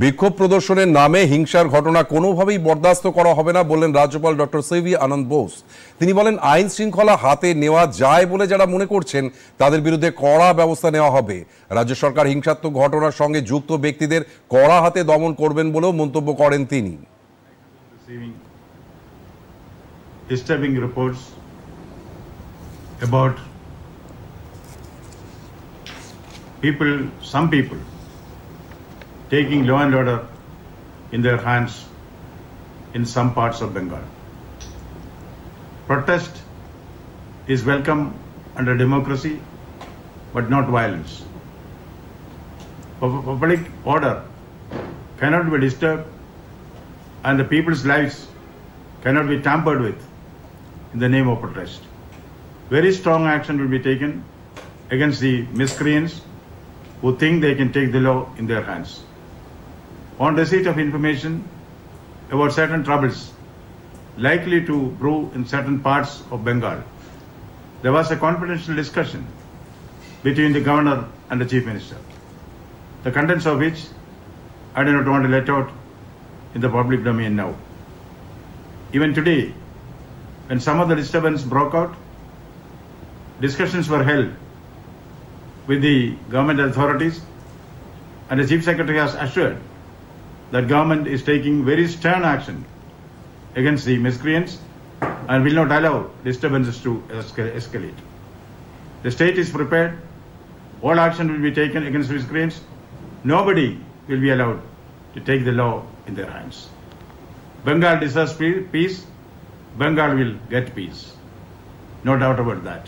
বিক্ষোভ প্রদর্শনের নামে হিংসার ঘটনা কোনোভাবেই বরদাস্ত করা হবে না বললেন রাজ্যপাল ডক্টর সিভি আনন্দ বোস। তিনি বলেন, আইন শৃঙ্খলা হাতে নেওয়া যায় বলে যারা মনে করছেন তাদের বিরুদ্ধে কড়া ব্যবস্থা নেওয়া হবে। রাজ্য সরকার হিংসাত্মক ঘটনার সঙ্গে যুক্ত ব্যক্তিদের কড়া হাতে দমন করবেন বলেও মন্তব্য করেন তিনি। Disturbing reports about some people taking law and order in their hands in some parts of Bengal. Protest is welcome under democracy, but not violence. Public order cannot be disturbed, and the people's lives cannot be tampered with in the name of protest. Very strong action will be taken against the miscreants who think they can take the law in their hands. On receipt of information about certain troubles likely to brew in certain parts of Bengal, there was a confidential discussion between the governor and the chief minister, the contents of which I do not want to let out in the public domain now. Even today, when some of the disturbance broke out, discussions were held with the government authorities, and the chief secretary has assured that government is taking very stern action against the miscreants and will not allow disturbances to escalate. The state is prepared. All action will be taken against miscreants. Nobody will be allowed to take the law in their hands. Bengal deserves peace. Bengal will get peace. No doubt about that.